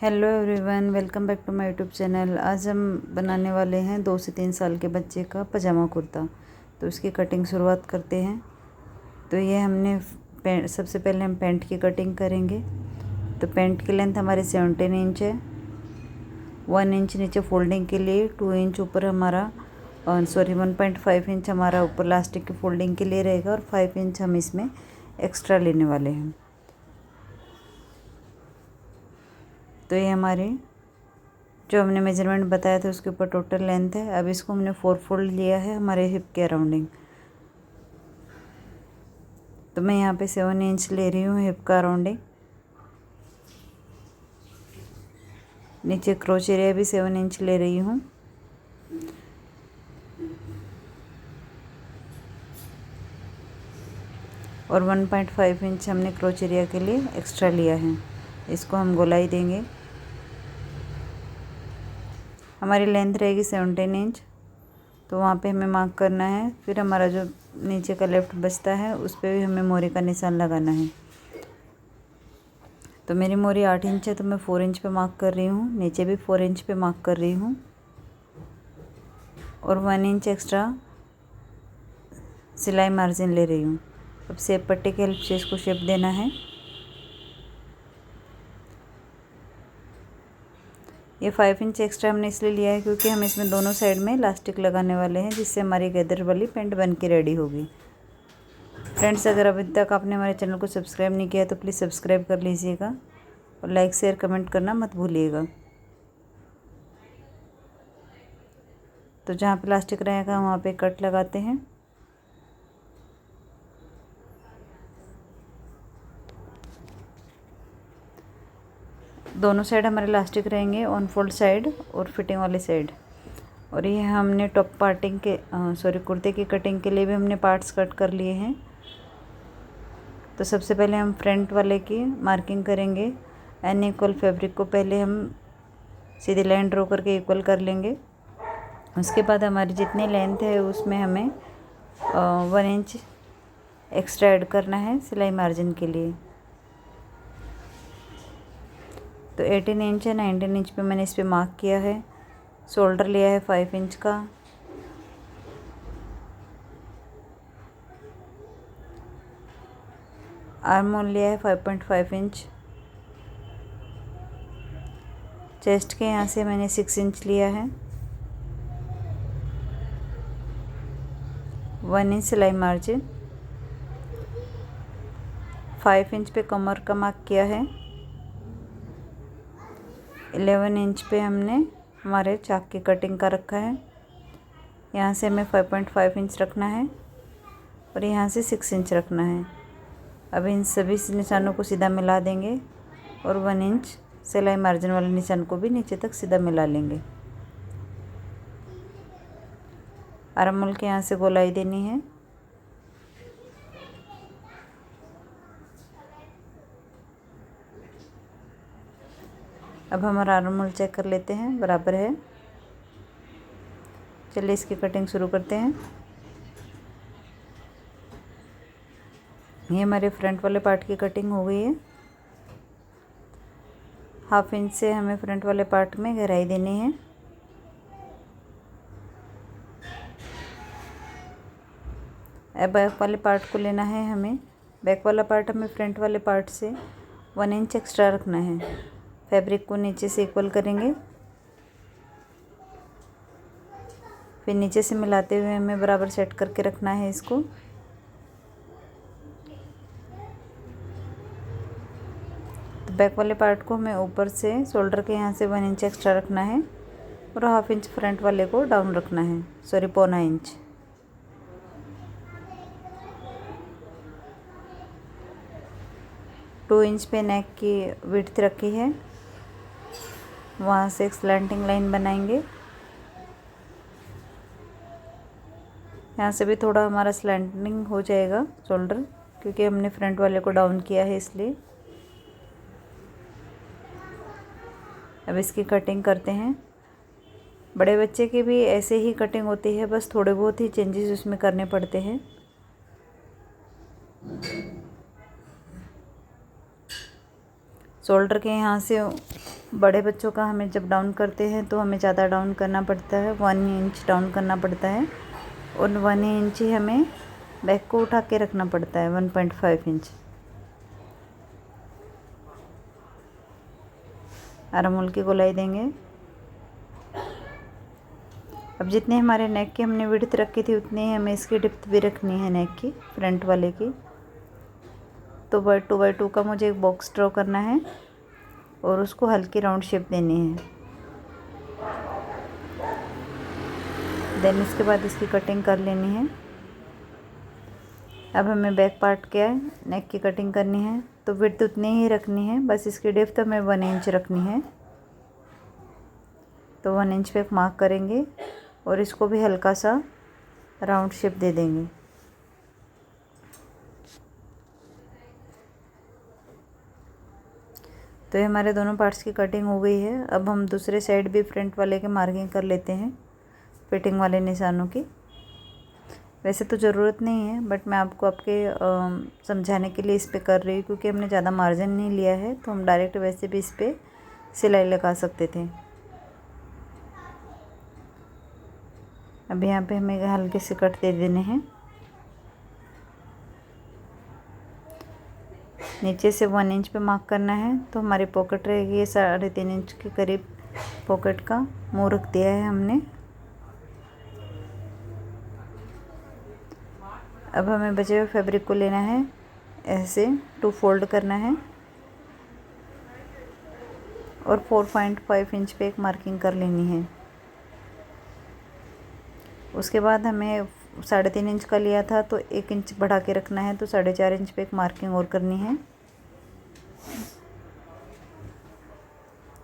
Hello everyone, welcome back to my YouTube channel. आज हम बनाने वाले हैं 2 से 3 साल के बच्चे का पजामा कुर्ता। तो इसकी कटिंग शुरुआत करते हैं। तो ये हमने सबसे पहले हम पैंट की कटिंग करेंगे। तो पैंट की लेंथ हमारी 17 इंच है। 1 इंच नीचे फोल्डिंग के लिए, 2 इंच ऊपर हमारा 1.5 इंच हमारा ऊपर लास्टिक की फोल्डिंग के लिए रहेगा और 5 इंच हम इसमें एक्स्ट्रा लेने वाले हैं। तो ये हमारी जो हमने मेजरमेंट बताया था उसके ऊपर टोटल लेंथ है। अब इसको हमने 4 फोल्ड लिया है हमारे हिप के अराउंडिंग। तो मैं यहाँ पे 7 इंच ले रही हूँ हिप का अराउंडिंग। नीचे क्रोच एरिया भी 7 इंच ले रही हूँ। और 1.5 इंच हमने क्रोच एरिया के लिए एक्स्ट्रा लिया है। इसको हम गोलाई देंगे। हमारी लेंथ रहेगी 17 इंच। तो वहाँ पे हमें मार्क करना है। फिर हमारा जो नीचे का लेफ्ट बचता है उस पर भी हमें मोरी का निशान लगाना है। तो मेरी मोरी 8 इंच है तो मैं 4 इंच पे मार्क कर रही हूँ। नीचे भी 4 इंच पे मार्क कर रही हूँ और 1 इंच एक्स्ट्रा सिलाई मार्जिन ले रही हूँ। अब शेप पट्टी की हेल्प से इसको शेप देना है। ये 5 इंच एक्स्ट्रा हमने इसलिए लिया है क्योंकि हम इसमें दोनों साइड में इलास्टिक लगाने वाले हैं, जिससे हमारी गदर वाली पैंट बन के रेडी होगी। फ्रेंड्स, अगर अभी तक आपने हमारे चैनल को सब्सक्राइब नहीं किया तो प्लीज़ सब्सक्राइब कर लीजिएगा और लाइक शेयर कमेंट करना मत भूलिएगा। तो जहाँ पे इलास्टिक रहेगा वहाँ पे कट लगाते हैं। दोनों साइड हमारे इलास्टिक रहेंगे, ऑन फोल्ड साइड और फिटिंग वाली साइड। और ये हमने टॉप पार्टिंग के कुर्ते की कटिंग के लिए भी हमने पार्ट्स कट कर लिए हैं। तो सबसे पहले हम फ्रंट वाले की मार्किंग करेंगे। अनइक्वल फैब्रिक को पहले हम सीधी लाइन ड्रॉ करके इक्वल कर लेंगे। उसके बाद हमारी जितनी लेंथ है उसमें हमें 1 इंच एक्स्ट्रा ऐड करना है सिलाई मार्जिन के लिए। तो 18 इंच है, 19 इंच पे मैंने इस पर मार्क किया है। शोल्डर लिया है 5 इंच का। आर्म होल लिया है 5.5 इंच। चेस्ट के यहाँ से मैंने 6 इंच लिया है। 1 इंच सिलाई मार्जिन। 5 इंच पे कमर का मार्क किया है। 11 इंच पे हमने हमारे चाक की कटिंग का रखा है। यहाँ से हमें 5.5 इंच रखना है और यहाँ से 6 इंच रखना है। अब इन सभी निशानों को सीधा मिला देंगे और 1 इंच सिलाई मार्जिन वाले निशान को भी नीचे तक सीधा मिला लेंगे। आर्म होल के यहाँ से गोलाई देनी है। अब हमारा आर्म होल चेक कर लेते हैं, बराबर है। चलिए इसकी कटिंग शुरू करते हैं। ये हमारे फ्रंट वाले पार्ट की कटिंग हो गई है। 1/2 इंच से हमें फ्रंट वाले पार्ट में गहराई देनी है। अब बैक वाले पार्ट को लेना है हमें। बैक वाला पार्ट हमें फ्रंट वाले पार्ट से 1 इंच एक्स्ट्रा रखना है। फैब्रिक को नीचे से इक्वल करेंगे, फिर नीचे से मिलाते हुए हमें बराबर सेट करके रखना है इसको। तो बैक वाले पार्ट को हमें ऊपर से शोल्डर के यहाँ से 1 इंच एक्स्ट्रा रखना है और 1/2 इंच फ्रंट वाले को डाउन रखना है, 1.25 इंच। टू इंच पे नेक की विड्थ रखी है, वहाँ से एक स्लैंटिंग लाइन बनाएंगे। यहाँ से भी थोड़ा हमारा स्लैंटिंग हो जाएगा शोल्डर, क्योंकि हमने फ्रंट वाले को डाउन किया है इसलिए। अब इसकी कटिंग करते हैं। बड़े बच्चे की भी ऐसे ही कटिंग होती है, बस थोड़े बहुत ही चेंजेस उसमें करने पड़ते हैं। शोल्डर के यहाँ से बड़े बच्चों का हमें जब डाउन करते हैं तो हमें ज़्यादा डाउन करना पड़ता है, 1 इंच डाउन करना पड़ता है और 1 इंच ही हमें बैक को उठा के रखना पड़ता है, 1.5 इंच। आर्म होल की गोलाई देंगे। अब जितने हमारे नेक की हमने विड्थ रखी थी उतनी ही हमें इसकी डिप्थ भी रखनी है नेक की, फ्रंट वाले की। तो 2x2 का मुझे एक बॉक्स ड्रॉ करना है और उसको हल्की राउंड शेप देनी है। देन इसके बाद इसकी कटिंग कर लेनी है। अब हमें बैक पार्ट के नेक की कटिंग करनी है, तो विड्थ उतनी ही रखनी है, बस इसकी डेप्थ हमें 1 इंच रखनी है। तो 1 इंच पे मार्क करेंगे और इसको भी हल्का सा राउंड शेप दे देंगे। तो ये हमारे दोनों पार्ट्स की कटिंग हो गई है। अब हम दूसरे साइड भी फ्रंट वाले के मार्किंग कर लेते हैं फिटिंग वाले निशानों की। वैसे तो ज़रूरत नहीं है, बट मैं आपको आपके समझाने के लिए इस पे कर रही हूँ, क्योंकि हमने ज़्यादा मार्जिन नहीं लिया है, तो हम डायरेक्ट वैसे भी इस पर सिलाई लगा सकते थे। अब यहाँ पे हमें हल्के से कट दे देने हैं। नीचे से 1 इंच पे मार्क करना है, तो हमारी पॉकेट रहेगी 3.5 इंच के करीब। पॉकेट का मुंह रख दिया है हमने। अब हमें बचे हुए फैब्रिक को लेना है, ऐसे 2 फोल्ड करना है और 4.5 इंच पे एक मार्किंग कर लेनी है। उसके बाद हमें 3.5 इंच का लिया था, तो 1 इंच बढ़ा के रखना है, तो 4.5 इंच पे एक मार्किंग और करनी है।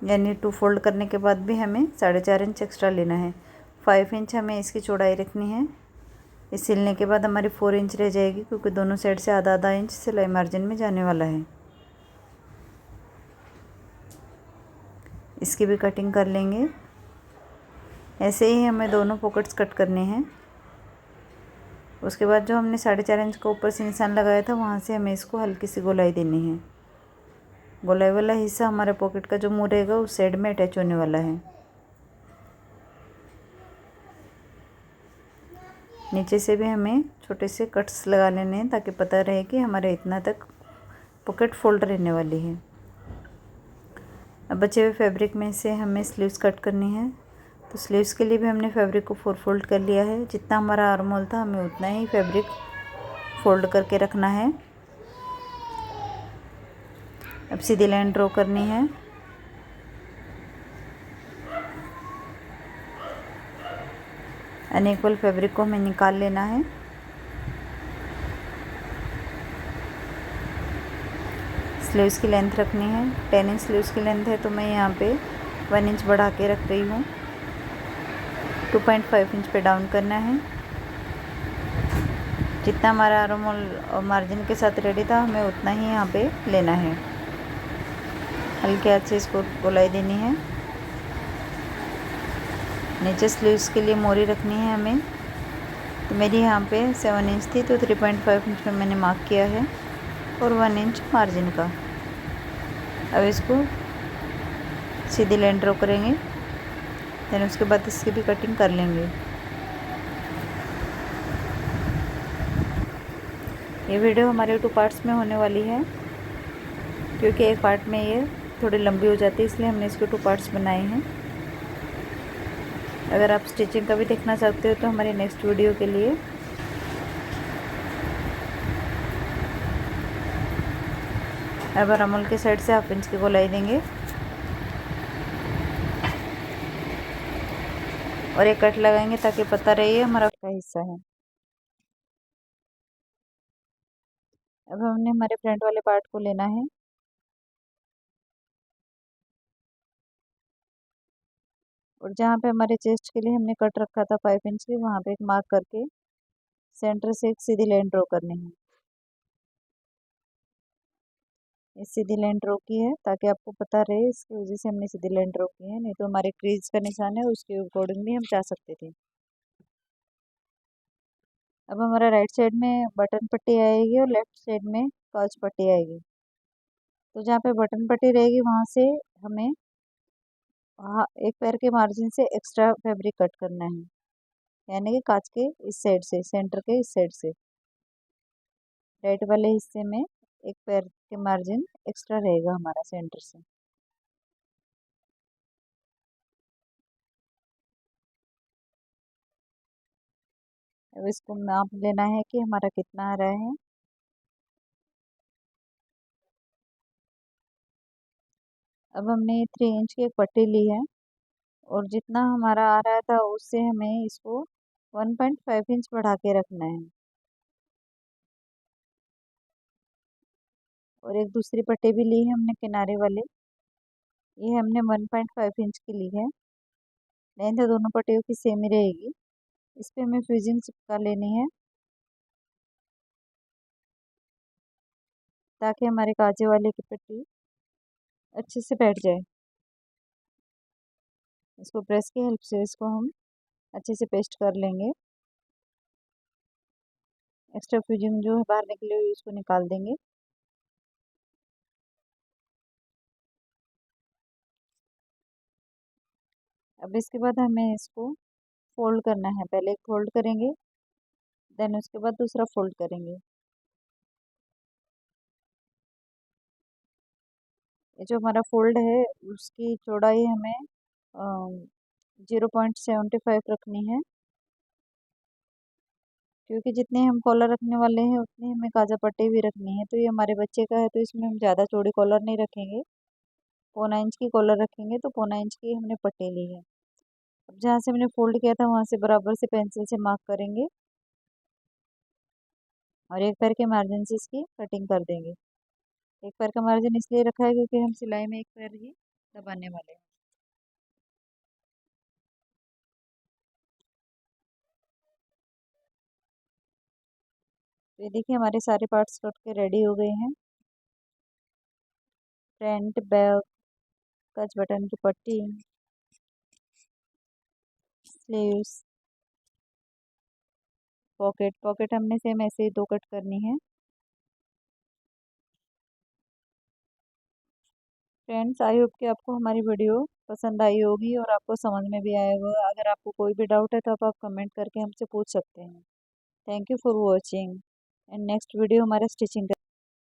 यानी 2 फोल्ड करने के बाद भी हमें 4.5 इंच एक्स्ट्रा लेना है। 5 इंच हमें इसकी चौड़ाई रखनी है। इस सिलने के बाद हमारी 4 इंच रह जाएगी, क्योंकि दोनों साइड से आधा आधा इंच सिलाई मार्जिन में जाने वाला है। इसकी भी कटिंग कर लेंगे। ऐसे ही हमें दोनों पॉकेट्स कट करने हैं। उसके बाद जो हमने 4.5 इंच का ऊपर से निशान लगाया था, वहाँ से हमें इसको हल्की सी गोलाई देनी है। गोलाई वाला हिस्सा हमारे पॉकेट का जो मुँह रहेगा उस साइड में अटैच होने वाला है। नीचे से भी हमें छोटे से कट्स लगा लेने हैं, ताकि पता रहे कि हमारे इतना तक पॉकेट फोल्ड रहने वाली है। अब बचे हुए फैब्रिक में से हमें स्लीव्स कट करनी है, तो स्लीव्स के लिए भी हमने फैब्रिक को 4 फोल्ड कर लिया है। जितना हमारा आर्म होल था हमें उतना ही फैब्रिक फोल्ड करके रखना है। अब सीधी लाइन ड्रॉ करनी है। अनइक्वल फैब्रिक को हमें निकाल लेना है। स्लीव्स की लेंथ रखनी है, 10 इंच स्लीव्स की लेंथ है, तो मैं यहाँ पे 1 इंच बढ़ा के रख रही हूँ। 2.5 इंच पे डाउन करना है। जितना हमारा आर्म होल मार्जिन के साथ रेडी था हमें उतना ही यहाँ पे लेना है। हल्के हाथ से इसको गोलाई देनी है। नीचे स्लीव्स के लिए मोरी रखनी है हमें, तो मेरी यहाँ पे 7 इंच थी, तो 3.5 इंच में मैंने मार्क किया है और 1 इंच मार्जिन का। अब इसको सीधी लाइन ड्रॉ करेंगे, देन उसके बाद इसकी भी कटिंग कर लेंगे। ये वीडियो हमारे 2 पार्ट्स में होने वाली है, क्योंकि एक पार्ट में ये थोड़ी लंबी हो जाती है, इसलिए हमने इसके 2 पार्ट्स बनाए हैं। अगर आप स्टिचिंग का भी देखना चाहते हो तो हमारी नेक्स्ट वीडियो के लिए अब आर्म होल के साइड से 1/2 इंच की गोलाई देंगे और एक कट लगाएंगे, ताकि पता रहे हमारा का हिस्सा है। अब हमने हमारे फ्रंट वाले पार्ट को लेना है और जहाँ पे हमारे चेस्ट के लिए हमने कट रखा था 5 इंच की, वहाँ पे एक मार्क करके सेंटर से एक सीधी लाइन ड्रॉ करनी है। इस सीधी लाइन ड्रॉ की है ताकि आपको पता रहे, इसकी वजह से हमने सीधी लाइन ड्रॉ की है, नहीं तो हमारे क्रीज का निशान है उसके अकॉर्डिंग भी हम जा सकते थे। अब हमारा राइट साइड में बटन पट्टी आएगी और लेफ्ट साइड में काज पट्टी आएगी। तो जहाँ पे बटन पट्टी रहेगी वहाँ से हमें हाँ, एक पैर के मार्जिन से एक्स्ट्रा फैब्रिक कट करना है, यानी कि काज के इस साइड से, सेंटर के इस साइड से राइट वाले हिस्से में एक पैर के मार्जिन एक्स्ट्रा रहेगा हमारा सेंटर से। अब इसको नाप लेना है कि हमारा कितना आ रहा है। अब हमने 3 इंच की एक पट्टी ली है और जितना हमारा आ रहा था उससे हमें इसको 1.5 इंच बढ़ा के रखना है। और एक दूसरी पट्टी भी ली है हमने किनारे वाले, ये हमने 1.5 इंच की ली है। लेंथ दोनों पट्टियों की सेम ही रहेगी। इस पे हमें फ्यूजिंग चिपका लेनी है ताकि हमारे काजे वाले की पट्टी अच्छे से बैठ जाए। इसको प्रेस की हेल्प से इसको हम अच्छे से पेस्ट कर लेंगे। एक्स्ट्रा फ्यूजिंग जो है बाहर निकली हुई उसको निकाल देंगे। अब इसके बाद हमें इसको फोल्ड करना है। पहले एक फोल्ड करेंगे, देन उसके बाद दूसरा फोल्ड करेंगे। ये जो हमारा फोल्ड है उसकी चौड़ाई हमें 0.75 रखनी है, क्योंकि जितने हम कॉलर रखने वाले हैं उतनी हमें काजा पट्टी भी रखनी है। तो ये हमारे बच्चे का है तो इसमें हम ज़्यादा चौड़ी कॉलर नहीं रखेंगे, 1/4 इंच की कॉलर रखेंगे। तो 1/4 इंच की हमने पट्टी ली है। अब जहाँ से हमने फोल्ड किया था वहाँ से बराबर से पेंसिल से मार्क करेंगे और एक पैर के मार्जिन से इसकी कटिंग कर देंगे। एक पैर का मार्जिन इसलिए रखा है क्योंकि हम सिलाई में एक पैर ही दबाने वाले हैं। तो ये देखिए हमारे सारे पार्ट्स कट के रेडी हो गए हैं। फ्रंट, बैक, कच बटन की पट्टी, स्लीव्स, पॉकेट। पॉकेट हमने सेम ऐसे ही 2 कट करनी है। फ्रेंड्स, आई होप कि आपको हमारी वीडियो पसंद आई होगी और आपको समझ में भी आया होगा। अगर आपको कोई भी डाउट है तो आप कमेंट करके हमसे पूछ सकते हैं। Thank you for watching and next video हमारा स्टिचिंग